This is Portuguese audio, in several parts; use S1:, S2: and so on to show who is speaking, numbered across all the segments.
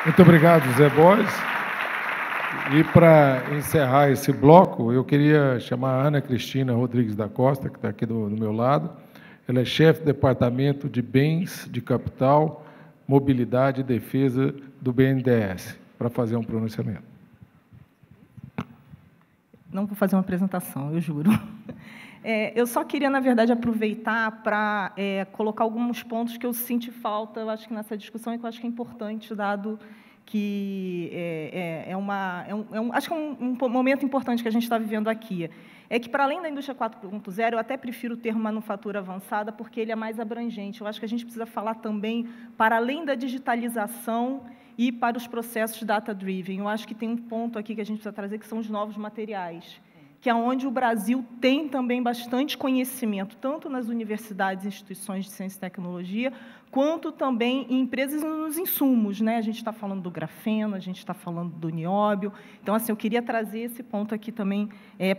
S1: Muito obrigado, Zé Borges. E para encerrar esse bloco, eu queria chamar a Ana Cristina Rodrigues da Costa, que está aqui do meu lado. Ela é chefe do Departamento de Bens de Capital, Mobilidade e Defesa do BNDES, para fazer um pronunciamento.
S2: Não vou fazer uma apresentação, eu juro. Eu só queria, na verdade, aproveitar para colocar alguns pontos que eu senti falta, eu acho que nessa discussão, e que eu acho que é importante, dado que acho que é um momento importante que a gente está vivendo aqui. É que, para além da indústria 4.0, eu até prefiro o termo manufatura avançada, porque ele é mais abrangente. Eu acho que a gente precisa falar também, para além da digitalização e para os processos data-driven. Eu acho que tem um ponto aqui que a gente precisa trazer, que são os novos materiais, que é onde o Brasil tem também bastante conhecimento, tanto nas universidades e instituições de ciência e tecnologia, quanto também em empresas e nos insumos, né? A gente está falando do grafeno, a gente está falando do nióbio. Então, assim, eu queria trazer esse ponto aqui também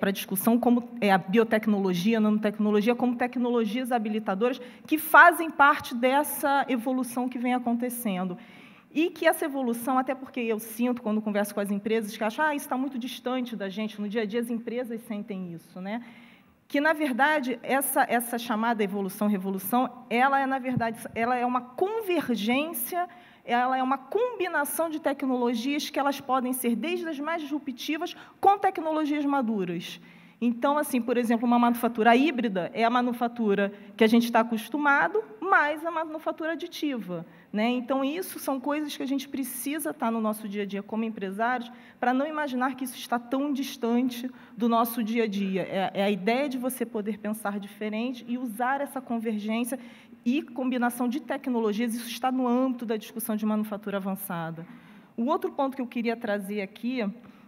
S2: para a discussão, como a biotecnologia, a nanotecnologia, como tecnologias habilitadoras que fazem parte dessa evolução que vem acontecendo. E que essa evolução, até porque eu sinto, quando converso com as empresas, que acham, isso está muito distante da gente, no dia a dia as empresas sentem isso, né? Que, na verdade, essa chamada evolução-revolução, ela é, na verdade, ela é uma convergência, ela é uma combinação de tecnologias que elas podem ser desde as mais disruptivas com tecnologias maduras. Então, assim, por exemplo, uma manufatura híbrida é a manufatura que a gente está acostumado, mais a manufatura aditiva, né? Então, isso são coisas que a gente precisa estar no nosso dia a dia como empresários, para não imaginar que isso está tão distante do nosso dia a dia. É a ideia de você poder pensar diferente e usar essa convergência e combinação de tecnologias, isso está no âmbito da discussão de manufatura avançada. O outro ponto que eu queria trazer aqui,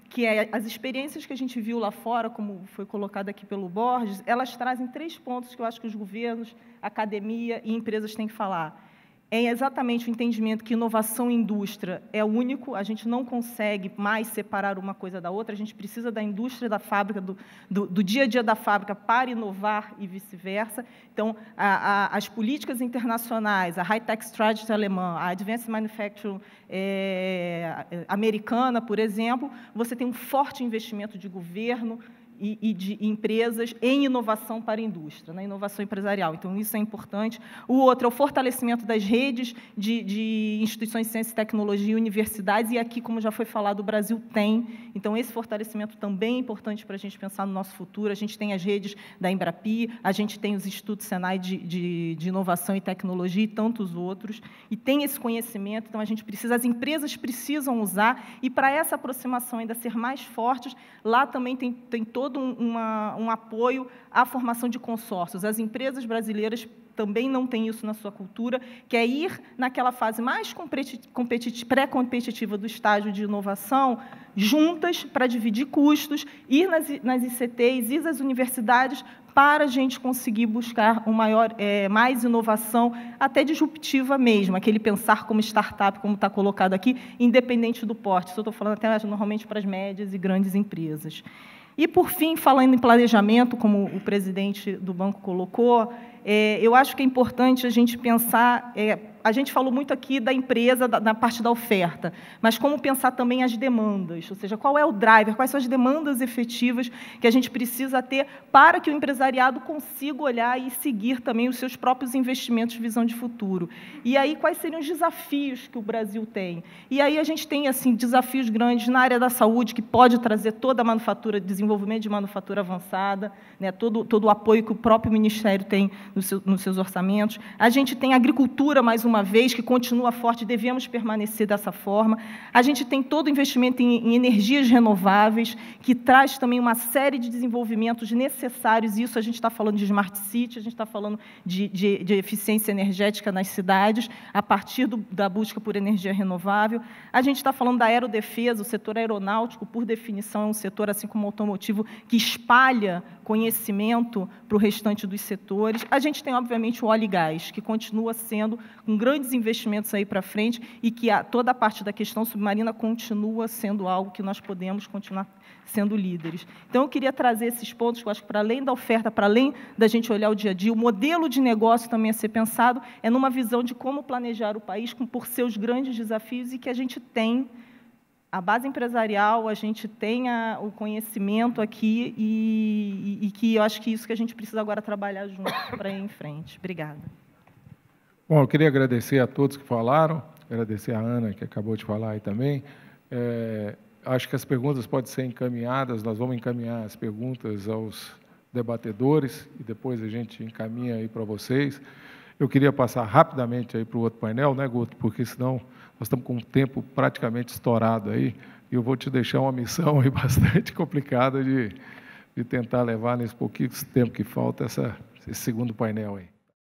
S2: que as experiências que a gente viu lá fora, como foi colocado aqui pelo Borges, elas trazem 3 pontos que eu acho que os governos, academia e empresas têm que falar. É exatamente o entendimento que inovação e indústria é único, a gente não consegue mais separar uma coisa da outra, a gente precisa da indústria, da fábrica, do dia a dia da fábrica para inovar e vice-versa. Então, as políticas internacionais, a High-Tech Strategy alemã, a Advanced Manufacturing americana, por exemplo, você tem um forte investimento de governo e de empresas em inovação para a indústria, na inovação empresarial. Então, isso é importante. O outro é o fortalecimento das redes de instituições de ciência e tecnologia e universidades, e aqui, como já foi falado, o Brasil tem. Então, esse fortalecimento também é importante para a gente pensar no nosso futuro. A gente tem as redes da Embrapi, a gente tem os institutos Senai de inovação e tecnologia e tantos outros, e tem esse conhecimento, então a gente precisa, as empresas precisam usar, e para essa aproximação ainda ser mais forte, lá também tem todo um apoio à formação de consórcios. As empresas brasileiras também não têm isso na sua cultura, que é ir naquela fase mais pré-competitiva do estágio de inovação, juntas, para dividir custos, ir nas ICTs, ir às universidades, para a gente conseguir buscar mais inovação, até disruptiva mesmo, aquele pensar como startup, como está colocado aqui, independente do porte. Isso eu estou falando até normalmente para as médias e grandes empresas. E, por fim, falando em planejamento, como o presidente do banco colocou, eu acho que é importante a gente pensar... a gente falou muito aqui da empresa, na parte da oferta, mas como pensar também as demandas, ou seja, qual é o driver, quais são as demandas efetivas que a gente precisa ter para que o empresariado consiga olhar e seguir também os seus próprios investimentos de visão de futuro. E aí, quais seriam os desafios que o Brasil tem? E aí a gente tem, assim, desafios grandes na área da saúde, que pode trazer toda a manufatura, desenvolvimento de manufatura avançada, né, todo o apoio que o próprio Ministério tem nos seus orçamentos. A gente tem a agricultura, mais uma vez, que continua forte, devemos permanecer dessa forma. A gente tem todo o investimento em energias renováveis, que traz também uma série de desenvolvimentos necessários, e isso a gente está falando de Smart City, a gente está falando de eficiência energética nas cidades, a partir da busca por energia renovável. A gente está falando da aerodefesa, o setor aeronáutico, por definição, é um setor, assim como o automotivo, que espalha conhecimento para o restante dos setores. A gente tem, obviamente, o óleo e gás, que continua sendo um grandes investimentos aí para frente e que toda a parte da questão submarina continua sendo algo que nós podemos continuar sendo líderes. Então, eu queria trazer esses pontos, que eu acho que, para além da oferta, para além da gente olhar o dia a dia, o modelo de negócio também a ser pensado é numa visão de como planejar o país por seus grandes desafios e que a gente tem a base empresarial, a gente tem o conhecimento aqui e que eu acho que isso que a gente precisa agora trabalhar junto para ir em frente. Obrigada.
S1: Bom, eu queria agradecer a todos que falaram, agradecer a Ana, que acabou de falar aí também. Acho que as perguntas podem ser encaminhadas, nós vamos encaminhar as perguntas aos debatedores e depois a gente encaminha aí para vocês. Eu queria passar rapidamente aí para o outro painel, né, Guto? Porque senão nós estamos com um tempo praticamente estourado aí e eu vou te deixar uma missão aí bastante complicada de tentar levar nesse pouquinho tempo que falta esse segundo painel aí.